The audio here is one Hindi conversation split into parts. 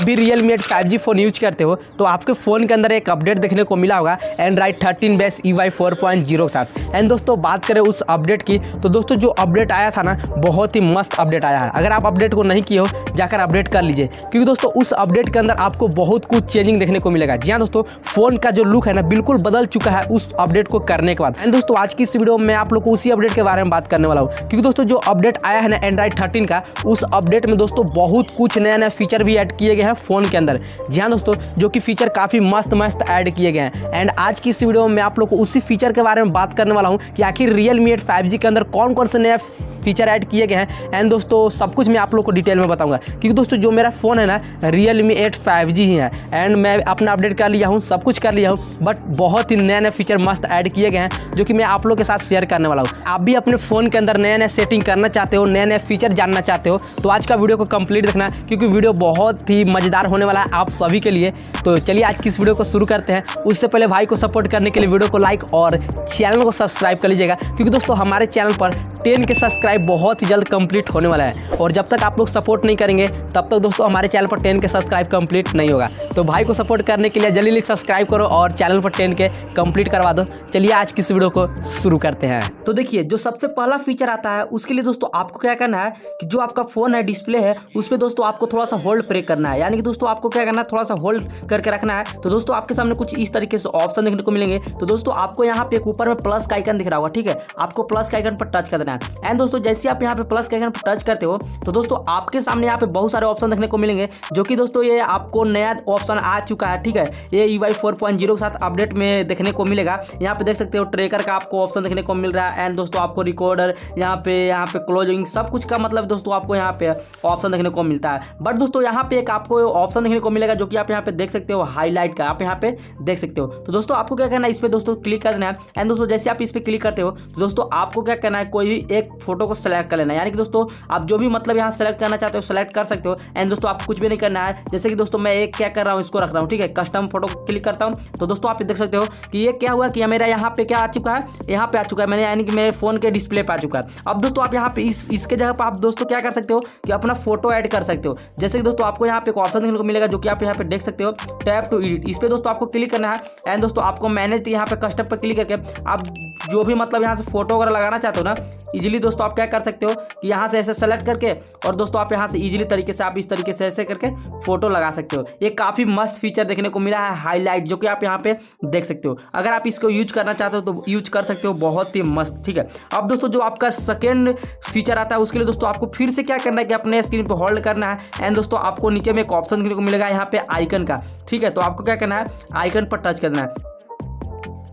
भी Realme 8 5G फ़ोन यूज करते हो तो आपके फ़ोन के अंदर एक अपडेट देखने को मिला होगा Android 13 बेस EY 4.0 के साथ। एंड दोस्तों बात करें उस अपडेट की तो दोस्तों जो अपडेट आया था ना बहुत ही मस्त अपडेट आया है। अगर आप अपडेट को नहीं किए हो जाकर अपडेट कर लीजिए, क्योंकि दोस्तों उस अपडेट के अंदर आपको बहुत कुछ चेंजिंग देखने को मिलेगा। जी हाँ दोस्तों, फ़ोन का जो लुक है ना बिल्कुल बदल चुका है उस अपडेट को करने के बाद। एंड दोस्तों आज की इस वीडियो में मैं आप लोग को उसी अपडेट के बारे में बात करने वाला हूँ, क्योंकि दोस्तों जो अपडेट आया है ना Android 13 का, उस अपडेट में दोस्तों बहुत कुछ नया नया फीचर भी ऐड किए गए हैं फ़ोन के अंदर। जी हाँ दोस्तों, जो कि फीचर काफ़ी मस्त ऐड किए गए हैं। एंड आज की इस वीडियो में मैं आप लोग को उसी फीचर के बारे में बात करने वाला हूँ कि आखिर Realme 8 5G के अंदर कौन कौन से नया फीचर ऐड किए गए हैं। एंड दोस्तों सब कुछ मैं आप लोग को डिटेल में बताऊंगा, क्योंकि दोस्तों जो मेरा फ़ोन है ना Realme 8 5G ही है। एंड मैं अपना अपडेट कर लिया हूँ, सब कुछ कर लिया हूँ, बट बहुत ही नए नए फीचर मस्त ऐड किए गए हैं जो कि मैं आप लोग के साथ शेयर करने वाला हूँ। आप भी अपने फ़ोन के अंदर नए नए सेटिंग करना चाहते हो, नए नए फीचर जानना चाहते हो तो आज का वीडियो को कंप्लीट देखना, क्योंकि वीडियो बहुत ही मज़ेदार होने वाला है आप सभी के लिए। तो चलिए आज की इस वीडियो को शुरू करते हैं। उससे पहले भाई को सपोर्ट करने के लिए वीडियो को लाइक और चैनल को सब्सक्राइब कर लीजिएगा, क्योंकि दोस्तों हमारे चैनल पर 10 के सब्सक्राइब बहुत ही जल्द कंप्लीट होने वाला है। और जब तक आप लोग सपोर्ट नहीं करेंगे तब तक दोस्तों हमारे चैनल पर 10 के सब्सक्राइब कंप्लीट नहीं होगा। तो भाई को सपोर्ट करने के लिए जल्दी सब्सक्राइब करो और चैनल पर 10 के कंप्लीट करवा दो। चलिए आज की इस वीडियो को शुरू करते हैं। तो देखिए जो सबसे पहला फीचर आता है उसके लिए दोस्तों आपको क्या करना है कि जो आपका फ़ोन है डिस्प्ले है उस पर दोस्तों आपको थोड़ा सा होल्ड प्रेस करना है। यानी कि दोस्तों आपको क्या करना है, थोड़ा सा होल्ड करके रखना है। तो दोस्तों आपके सामने कुछ इस तरीके से ऑप्शन देखने को मिलेंगे। तो दोस्तों आपको यहाँ पे एक ऊपर में प्लस का आइकन दिख रहा होगा, ठीक है, आपको प्लस के आइकन पर टच कर देना है। एंड दोस्तों जैसे आप यहाँ पे प्लस के आइकन पर टच करते हो तो दोस्तों आपके सामने यहाँ पे बहुत सारे ऑप्शन देखने को मिलेंगे, जो कि दोस्तों ये आपको नया ऑप्शन आ चुका है, ठीक है। ये EY 4.0 के साथ अपडेट में देखने को मिलेगा। यहाँ पे देख सकते हो ट्रैकर का आपको ऑप्शन देखने को मिल रहा है। एंड दोस्तों आपको रिकॉर्डर यहाँ पे क्लोजिंग सब कुछ का मतलब दोस्तों आपको यहाँ पे ऑप्शन देखने को मिलता है। बट दोस्तों यहाँ पे एक आपको ऑप्शन देखने को मिलेगा जो कि आप यहाँ पे देख सकते हो, हाईलाइट का आप यहाँ पे देख सकते हो। तो दोस्तों आपको क्या करना है, इस पर दोस्तों क्लिक कर देना है। एंड दोस्तों जैसे आप इस पर क्लिक करते हो तो दोस्तों आपको क्या करना है, कोई भी एक फोटो को सेलेक्ट कर लेना है। यानी कि दोस्तों आप जो भी मतलब यहाँ सेलेक्ट करना चाहते हो सेलेक्ट कर सकते हो। एंड दोस्तों आपको कुछ भी नहीं करना है। जैसे कि दोस्तों मैं एक क्या कर रहा हूँ, इसको रख रहा हूँ, ठीक है, कस्टम फोटो को क्लिक करता हूँ। तो दोस्तों आप देख सकते हो कि ये क्या हुआ कि मेरा यहाँ पे क्या आ चुका है, यहाँ पे आ चुका है मैंने, यानी कि मेरे फोन के डिस्प्ले पे आ चुका है। अब दोस्तों आप यहाँ पे इसके जगह पर आप दोस्तों क्या कर सकते हो कि अपना फोटो ऐड कर सकते हो। जैसे कि दोस्तों आपको यहाँ पे एक ऑप्शन देखने को मिलेगा जो कि आप यहाँ पे देख सकते हो, टैप टू एडिट। इस पे दोस्तों आपको क्लिक करना है। एंड दोस्तों आपको मैनेज यहाँ पे कस्टम पर क्लिक करके आप जो भी मतलब यहाँ से फोटो वगैरह लगाना चाहते हो ना इजीली दोस्तों आप क्या कर सकते हो कि यहाँ से ऐसे सेलेक्ट करके और दोस्तों आप यहाँ से इजीली तरीके से आप इस तरीके से ऐसे करके फोटो लगा सकते हो। ये काफ़ी मस्त फीचर देखने को मिला है, हाईलाइट, जो कि आप यहाँ पे देख सकते हो। अगर आप इसको यूज करना चाहते हो तो यूज कर सकते हो, बहुत ही मस्त, ठीक है। अब दोस्तों जो आपका सेकेंड फीचर आता है उसके लिए दोस्तों आपको फिर से क्या करना है कि अपने स्क्रीन पर होल्ड करना है। एंड दोस्तों आपको नीचे में एक ऑप्शन देखने को मिलेगा यहाँ पे आइकन का, ठीक है। तो आपको क्या करना है, आइकन पर टच करना है।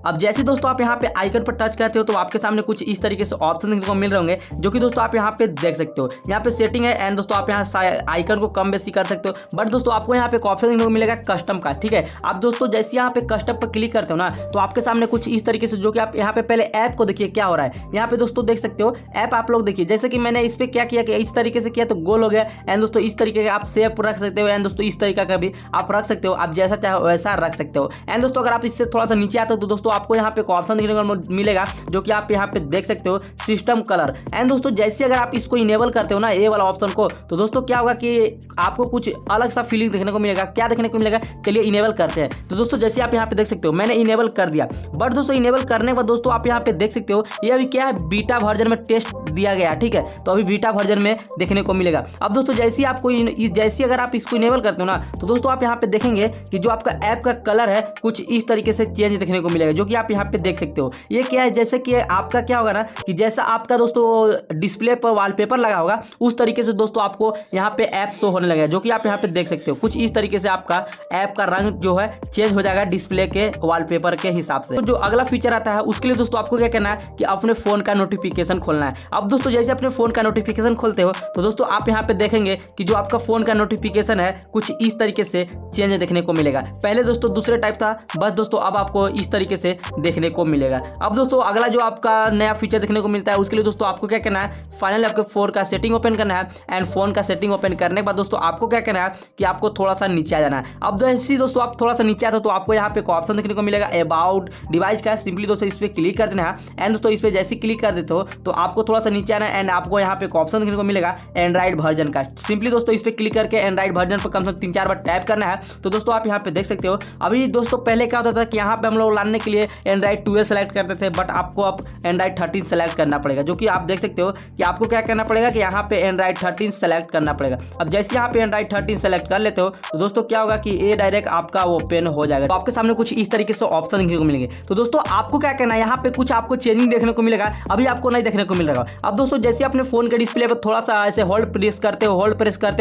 अब जैसे दोस्तों आप यहाँ पे आइकन पर टच करते हो तो आपके सामने कुछ इस तरीके से ऑप्शन देखने को मिल रहे होंगे, जो कि दोस्तों आप यहाँ पे देख सकते हो। यहाँ पे सेटिंग है। एंड दोस्तों आप यहाँ आइकन को कम बेसी कर सकते हो। बट दोस्तों आपको यहाँ पे एक ऑप्शन देखने को मिलेगा कस्टम का, ठीक है। आप दोस्तों जैसे यहाँ पे कस्टम पर क्लिक करते हो ना तो आपके सामने कुछ इस तरीके से, जो कि आप यहाँ पे पहले ऐप को देखिए क्या हो रहा है। यहाँ पे दोस्तों देख सकते हो ऐप आप लोग देखिए, जैसे कि मैंने इस पर क्या किया कि इस तरीके से किया तो गोल हो गया। एंड दोस्तों इस तरीके का आप सेप रख सकते हो। एंड दोस्तों इस तरीका का भी आप रख सकते हो, आप जैसा चाहे वैसा रख सकते हो। एंड दोस्तों अगर आप इससे थोड़ा सा नीचे आते हो तो दोस्तों आपको यहाँ पे ऑप्शन देखने को मिलेगा जो कि आप यहाँ पे देख सकते हो, सिस्टम कलर। एंड दोस्तों जैसे अगर आप इसको इनेबल करते हो ना ये वाला ऑप्शन को, तो दोस्तों क्या होगा कि आपको कुछ अलग सा फीलिंग देखने को मिलेगा। क्या देखने को मिलेगा, चलिए इनेबल करते हैं। तो दोस्तों जैसे आप यहाँ पे देख सकते हो मैंने इनेबल कर दिया। बट दोस्तों इनेबल करने के बाद दोस्तों आप यहाँ पे देख सकते हो ये अभी क्या है, बीटा वर्जन में टेस्ट दिया गया, ठीक है। तो अभी बीटा वर्जन में देखने को मिलेगा। अब दोस्तों जैसे आपको जैसे अगर आप इसको इनेबल करते हो ना तो दोस्तों आप यहाँ पे देखेंगे कि जो आपका ऐप का कलर है कुछ इस तरीके से चेंज देखने को मिलेगा, जो कि आप यहाँ पे देख सकते हो। ये क्या है, जैसे कि आपका क्या होगा ना कि जैसा आपका दोस्तों डिस्प्ले पर वॉलपेपर लगा होगा उस तरीके से दोस्तों आपको यहाँ पे ऐप शो होने लगेगा, जो कि आप यहाँ पे देख सकते हो। कुछ इस तरीके से आपका ऐप का रंग जो है चेंज हो जाएगा डिस्प्ले के वॉलपेपर के हिसाब से। तो जो अगला फीचर आता है उसके लिए दोस्तों आपको क्या करना है कि अपने फोन का नोटिफिकेशन खोलना है। अब दोस्तों जैसे अपने फोन का नोटिफिकेशन खोलते हो तो दोस्तों आप यहाँ पे देखेंगे कि जो आपका फोन का नोटिफिकेशन है कुछ इस तरीके से चेंज देखने को मिलेगा। पहले दोस्तों दूसरे टाइप था, बस दोस्तों अब आपको इस तरीके से पे देखने को मिलेगा। अब दोस्तों अगला जो आपका नया फीचर देखने को मिलता है उसके लिए दोस्तों आपको क्या करना है, फाइनली आपके फ़ोन का सेटिंग ओपन करना है एंड फ़ोन का सेटिंग ओपन करने के बाद दोस्तों आपको क्या करना है कि आपको थोड़ा सा नीचे आ जाना है। अब जैसे दोस्तों आप थोड़ा सा नीचे आते हो तो आपको यहाँ पे एक ऑप्शन देखने को मिलेगा अबाउट डिवाइस का। सिंपली दोस्तों इस पर क्लिक कर देना है एंड दोस्तों इस पर जैसे क्लिक कर देते हो तो आपको थोड़ा सा नीचे आना है एंड आपको यहाँ पे एक ऑप्शन देखने को मिलेगा एंड्रॉइड वर्जन का। सिंपली दोस्तों इस पर क्लिक करके एंड्रॉइड वर्जन पर कम से कम 3-4 बार टैप करना है। तो दोस्तों आप यहाँ पे देख सकते हो अभी दोस्तों पहले क्या होता था कि यहाँ पे हम लोग लाने के लिए एंड्रॉइड 12 सेलेक्ट करते थे, बट आपको अब एंड्रॉइड 13 सेलेक्ट करना पड़ेगा, जो कि आप देख सकते हो कि आपको क्या करना पड़ेगा कि यहाँ पे एंड्रॉइड 13 सेलेक्ट करना पड़ेगा। अब जैसे यहाँ पे एंड्रॉइड 13 सेलेक्ट कर लेते हो तो दोस्तों क्या होगा कि ये डायरेक्ट आपका ओपन हो जाएगा। तो आपके सामने कुछ इस तरीके से ऑप्शन देखने को मिलेंगे। तो दोस्तों आपको क्या करना है, यहाँ पे कुछ आपको चेंजिंग देखने को मिलेगा, अभी आपको नहीं देखने को मिल रहा। अब दोस्तों जैसे अपने फोन के डिस्प्ले पर थोड़ा सा ऐसे होल्ड प्रेस करते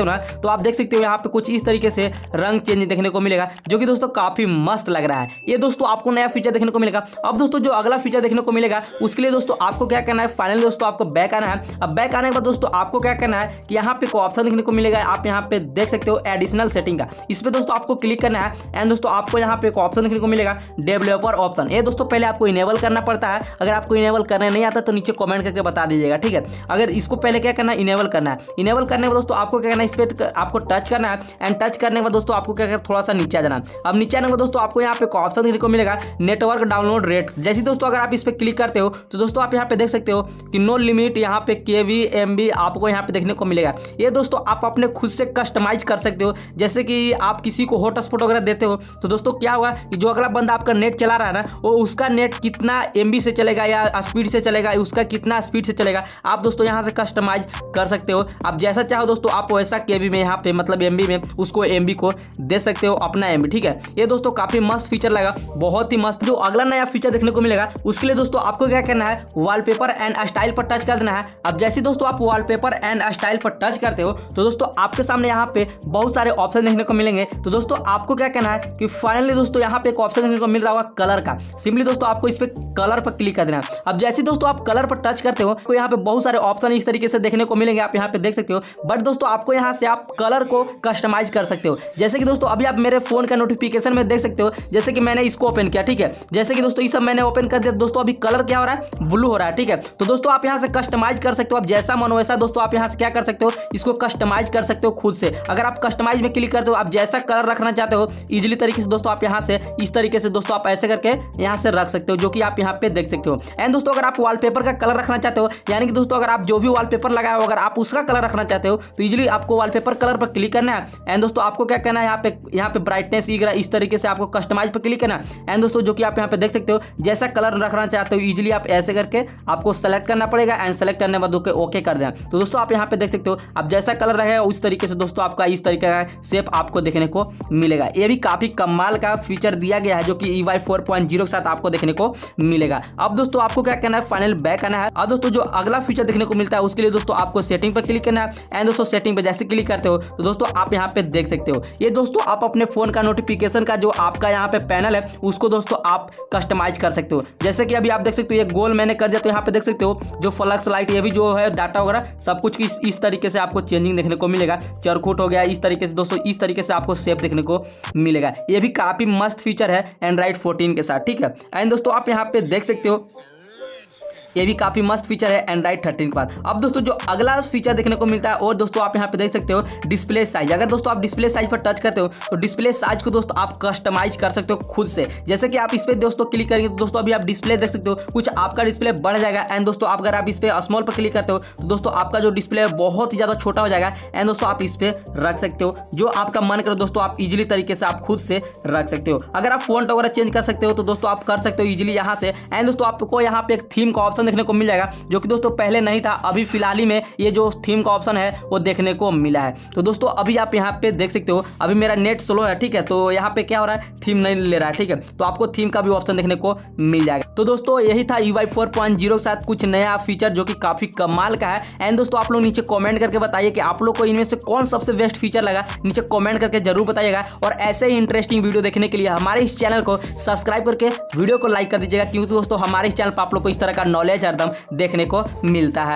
हो ना, तो आप देख सकते हो यहाँ पे कुछ इस तरीके से रंग चेंज देखने को मिलेगा, जो कि दोस्तों काफी मस्त लग रहा है। ये दोस्तों आपको नया फीचर देखने को मिलेगा। अब दोस्तों जो अगला फीचर देखने को मिलेगा उसके लिए दोस्तों आपको क्या करना है, फाइनली दोस्तों आपको बैक आना है। अब बैक आने के बाद दोस्तों आपको क्या करना है कि यहाँ पे एक ऑप्शन देखने को मिलेगा, आप यहाँ पे देख सकते हो एडिशनल सेटिंग का। इस पे दोस्तों आपको क्लिक करना है एंड दोस्तों आपको यहाँ पे एक ऑप्शन देखने को मिलेगा डेवलपर ऑप्शन। ये दोस्तों पहले आपको इनेबल करना पड़ता है, अगर आपको इनेबल करने नहीं आता तो नीचे कमेंट करके बता दीजिएगा, ठीक है। अगर इसको पहले क्या करना है, इनेबल करना है। इनेबल करने के बाद दोस्तों आपको क्या करना है, इस पे आपको टच करना है एंड टच करने के बाद दोस्तों आपको क्या करना, थोड़ा सा नीचे आ जाना। अब नीचे आने के बाद दोस्तों आपको यहाँ पे एक ऑप्शन देखने को मिलेगा नेटवर्क डाउनलोड रेट। जैसे दोस्तों अगर आप इस पे क्लिक करते हो तो दोस्तों आप यहाँ पे देख सकते हो कि नो लिमिट यहाँ पे केवी एमबी आपको यहाँ पे देखने को मिलेगा। ये दोस्तों आप अपने खुद से कस्टमाइज कर सकते हो। जैसे कि आप किसी को हॉटस्पॉट वगैरह देते हो तो दोस्तों क्या होगा कि जो अगला बंदा आपका नेट चला रहा है ना, वो उसका नेट कितना एमबी से चलेगा या स्पीड से चलेगा, उसका कितना स्पीड से चलेगा, आप दोस्तों यहाँ से कस्टमाइज कर सकते हो। आप जैसा चाहो दोस्तों आप वैसा केवी में यहाँ पे मतलब एमबी में उसको एमबी को दे सकते हो अपना एमबी, ठीक है। ये दोस्तों काफी मस्त फीचर लगा, बहुत ही मस्त। जो अगला नया फीचर देखने को मिलेगा उसके लिए दोस्तों आपको क्या करना है, वॉलपेपर एंड स्टाइल पर टच कर देना है। अब जैसे दोस्तों आप वॉलपेपर एंड स्टाइल पर टच करते हो तो दोस्तों आपके सामने यहाँ पे बहुत सारे ऑप्शन देखने को मिलेंगे। तो दोस्तों आपको क्या करना है कि फाइनली दोस्तों यहाँ पे एक ऑप्शन देखने को मिल रहा होगा कलर का। सिंपली दोस्तों आपको इस पे कलर पर क्लिक कर देना है। अब जैसे दोस्तों आप कलर पर टच करते हो तो यहाँ पे बहुत सारे ऑप्शन इस तरीके से देखने को मिलेंगे, आप यहाँ पे देख सकते हो। बट दोस्तों आपको यहाँ से आप कलर को कस्टमाइज कर सकते हो। जैसे कि दोस्तों अभी आप मेरे फोन का नोटिफिकेशन में देख सकते हो, जैसे कि मैंने इसको ओपन किया, ठीक है। जैसे कि दोस्तों ये सब मैंने ओपन कर दिया, दोस्तों अभी कलर क्या हो रहा है, ब्लू हो रहा है, ठीक है। तो दोस्तों आप यहाँ से कस्टमाइज कर सकते हो, आप जैसा मन वैसा दोस्तों आप यहाँ से क्या कर सकते हो, इसको कस्टमाइज कर सकते हो खुद से। अगर आप कस्टमाइज में क्लिक करते हो, आप जैसा कलर रखना चाहते हो इजीली तरीके से दोस्तों आप यहाँ से इस तरीके से दोस्तों आप ऐसे करके यहाँ से रख सकते हो, जो कि आप यहाँ पे देख सकते हो। एंड दोस्तों अगर आप वॉलपेपर का कलर रखना चाहते हो, यानी कि दोस्तों अगर आप जो भी वॉलपेपर लगाए हो अगर आप उसका कलर रखना चाहते हो तो इजीली आपको वॉलपेपर कलर पर क्लिक करना है एंड दोस्तों आपको क्या करना है, यहाँ पे ब्राइटनेस इस तरीके से आपको कस्टमाइज पर क्लिक करना है। एंड दोस्तों जो कि आप यहाँ पे देख सकते हो जैसा कलर रखना चाहते हो इजीली आप ऐसे करके आपको सेलेक्ट करना पड़ेगा एंड सेलेक्ट करने के बाद ओके कर देना। तो दोस्तों आप यहाँ पे देख सकते हो आप जैसा कलर रहेगा उस तरीके से दोस्तों आपका इस तरीके का शेप आपको देखने को मिलेगा। ये भी काफी कमाल का फीचर दिया गया है जो कि EY 4.0 के साथ आपको देखने को मिलेगा। अब दोस्तों आपको क्या करना है, फाइनल बैक आना है। अब दोस्तों जो अगला फीचर देखने को मिलता है उसके लिए दोस्तों आपको सेटिंग पर क्लिक करना है एंड दोस्तों सेटिंग पे जैसे क्लिक करते हो तो दोस्तों आप यहाँ पे देख सकते हो ये दोस्तों आप अपने फोन का नोटिफिकेशन का जो आपका यहाँ पे पैनल है उसको दोस्तों आप कस्टमाइज कर सकते हो। जैसे कि अभी आप देख सकते हो ये गोल मैंने कर दिया, तो यहाँ पे देख सकते हो जो फ्लक्स लाइट ये भी जो है डाटा वगैरह सब कुछ इस तरीके से आपको चेंजिंग देखने को मिलेगा। चरखुट हो गया इस तरीके से दोस्तों, इस तरीके से आपको शेप देखने को मिलेगा। ये भी काफी मस्त फीचर है एंड्रॉइड 14 के साथ, ठीक है। एंड दोस्तों आप यहाँ पे देख सकते हो ये भी काफी मस्त फीचर है एंड्रॉइड 13 के बाद। अब दोस्तों जो अगला फीचर देखने को मिलता है और दोस्तों आप यहाँ पे देख सकते हो डिस्प्ले साइज। अगर दोस्तों आप डिस्प्ले साइज पर टच करते हो तो डिस्प्ले साइज को दोस्तों आप कस्टमाइज कर सकते हो खुद से। जैसे कि आप इस पे दोस्तों क्लिक करेंगे तो दोस्तों अभी आप डिस्प्ले देख सकते हो, कुछ आपका डिस्प्ले बढ़ जाएगा एंड दोस्तों अगर आप इस पे स्मॉल पर क्लिक करते हो तो दोस्तों आपका जो डिस्प्ले है बहुत ही ज्यादा छोटा हो जाएगा एंड दोस्तों आप इस पे रख सकते हो जो आपका मन करे दोस्तों आप इजीली तरीके से आप खुद से रख सकते हो। अगर आप फोन वगैरह चेंज कर सकते हो तो दोस्तों आप कर सकते हो इजीली यहाँ से। एंड दोस्तों आपको यहाँ पे एक थीम का ऑप्शन देखने को मिल जाएगा जो कि दोस्तों पहले नहीं था, अभी फिलहाल ही में ये जो थीम का ऑप्शन है वो देखने को मिला है। तो दोस्तों अभी आप यहाँ पे देख सकते हो अभी मेरा नेट स्लो है, ठीक है, तो यहाँ पे क्या हो रहा है थीम नहीं ले रहा है, ठीक है, तो आपको थीम का भी ऑप्शन देखने को मिल जाएगा। तो दोस्तों यही था EY 4.0 के साथ कुछ नया फीचर जो कि काफी कमाल का है। एंड दोस्तों आप लोग नीचे कमेंट करके बताइए कि आप लोग को इनमें से कौन सबसे बेस्ट फीचर लगा, नीचे कमेंट करके जरूर बताइएगा। और ऐसे ही इंटरेस्टिंग वीडियो देखने के लिए हमारे इस चैनल को सब्सक्राइब करके वीडियो को लाइक कर दीजिएगा, क्योंकि दोस्तों हमारे इस चैनल पर आप लोग को इस तरह का नॉलेज हरदम देखने को मिलता है।